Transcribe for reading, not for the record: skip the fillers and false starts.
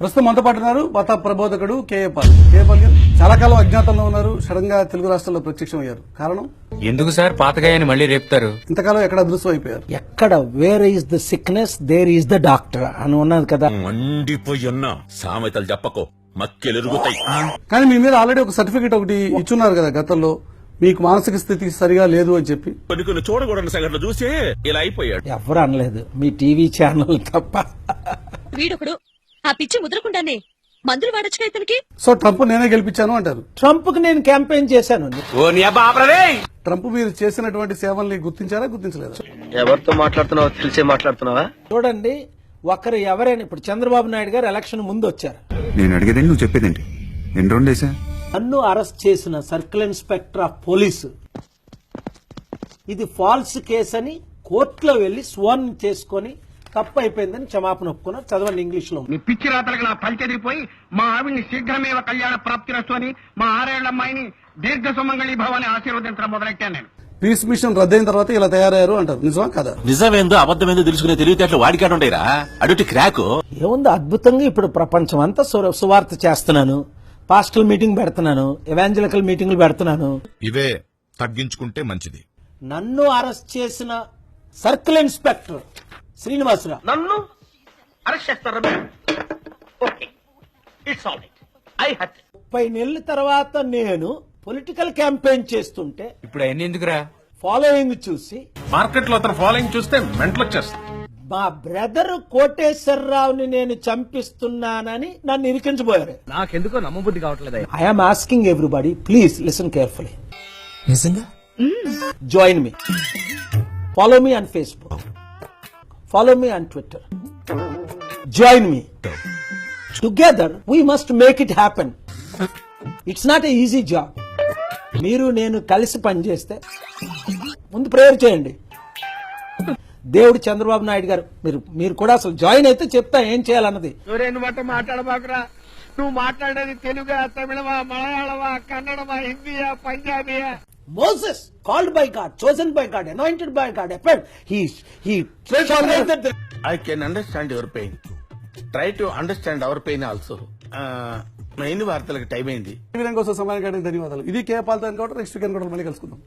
ప్రస్తుతం మనతో పాటు ఉన్నారు మత ప్రబోధకుడు కేఏ పాల్ గారు. చాలా కాలం అజ్ఞాతంలో ఉన్నారు. సడన్ గా తెలుగు రాష్ట్రాల్లో ప్రత్యక్షమయ్యారు. కారణం ఎందుకు సార్ పాతగాయని మళ్ళీ రేపుతారు? ఇంతకాలం ఎక్కడ అదృశ్యం అయిపోయారు. ఎక్కడ where is the sickness there is the doctor అని ఉన్నది కదా. మండిపోయన్నా సామెతలు చెప్పకో మక్కెలెరుగుతాయి. కానీ మీ మీద ఆల్రెడీ ఒక సర్టిఫికేట్ ఒకటి ఇచ్చున్నారు కదా గతంలో, మీకు మానసిక స్థితి సరిగా లేదు అని చెప్పి. కొన్ని చూడకూడని సంఘటనలు చూసి ఇలా అయిపోయాడు. ఎవరు అనలేదు, మీ టీవీ ఛానల్ తప్ప. వీడొకడు ఆ పిచ్చి ముద్రకుండానే మందులు వాడొచ్చుగా ఇతనికి. సో ట్రంప్ నేనే గెలిపించాను అంటారు. ట్రంప్ కు నేను క్యాంపెయిన్ చేశాను. ట్రంప్ మీరు చేసినటువంటి సేవల్ని గుర్తించారా, గుర్తించలేదా? ఎవరితో మాట్లాడుతున్నావో తెలిసే మాట్లాడుతున్నావా? చూడండి, ఒకరు ఎవరైనా ఇప్పుడు చంద్రబాబు నాయుడు గారు ఎలక్షన్ ముందు వచ్చారు. నేను అడిగేదేంటి, నువ్వు చెప్పేదేంటి? ఎన్ని రోజులు వేసా? నన్ను అరెస్ట్ చేసిన సర్కిల్ ఇన్స్పెక్టర్ ఆఫ్ పోలీసు ఇది ఫాల్స్ కేసు అని కోర్టులో వెళ్లి స్వర్న్ చేసుకుని తప్పు అయిపోయిందని క్షమాపణ ఒప్పుకున్నారు. చదవండి ఇంగ్లీష్ లో. నీ పిచ్చి రాతలకు నా పలిచెదిరిపోయి మా ఆవిడ్ని శీఘ్రమేవ కళ్యాణ ప్రాప్తిరస్తు అని మా 6 ఏళ్ల అమ్మాయిని దీర్ఘ సుమంగళి భవాన్ని ఆశీర్వదించడం మొదలెట్టాను నేను. పీస్ మిషన్ రద్దయిన తర్వాత ఇలా తయారయ్యారు అంటారు. నిజమా కదా? నిజమేందో అబద్ధమేందో తెలుసుకునే తెలివితేటలు వాడికాడుండేరా అడుటి క్రాకు. ఏముంది, అద్భుతంగా ఇప్పుడు ప్రపంచం అంతా సువార్త చేస్తున్నాను, పాస్టల్ మీటింగ్ పెడుతున్నాను, ఎవాంజలికల్ మీటింగ్లు పెడుతున్నాను. ఇవే తగ్గించుకుంటే మంచిది. నన్ను అరెస్ట్ చేసిన సర్కిల్ ఇన్స్పెక్టర్ శ్రీనివాసరావు నన్ను అరెస్ట్ చేస్తారా? Okay, it's all right. I hurt 30 నెలల తర్వాత నేను పొలిటికల్ క్యాంపెయిన్ చేస్తుంటే ఇప్పుడు అవన్నీ ఎందుకురా? ఫాలోయింగ్ చూసి మార్కెట్ లో అతను ఫాలోయింగ్ చూస్తే మెంటల్ వచ్చేస్తుంది. మా బ్రదర్ కోటేశ్వరరావుని నేను చంపిస్తున్నానని నన్ను ఇరికించబోయారు. నాకెందుకో నమ్మబుద్ధి కావట్లేదు. I'm asking everybody, please listen carefully. నిజంగా join me, follow me on Facebook, follow me on Twitter, join me. Together we must make it happen. It's not a easy job. మీరు నేను కలిసి పనిచేస్తే ముందు ప్రేయర్ చేయండి. దేవుడు చంద్రబాబు నాయుడు గారు మీరు కూడా అసలు జాయిన్ అయితే చెప్తా ఏం చేయాలన్నది. నువ్వు బట్ట మాట్లాడబాకురా. నువ్వు మాట్లాడేది తెలుగా, తమిళమా, మలయాళమా, కన్నడమా, హిందీయా, పంజాబీయా? Moses, called by God, chosen by God, anointed by God, appointed. He translated the... I can understand your pain. Try to understand our pain also. Main వార్తలకు టైం అయింది. ఈ విధంగా సమయానికి ధన్యవాదాలు. ఇది కేఏ పాల్ తో ఎన్కౌంటర్. నెక్స్ట్ వీక్ ఎన్కౌంటర్ మళ్ళీ కలుసుకుందాం.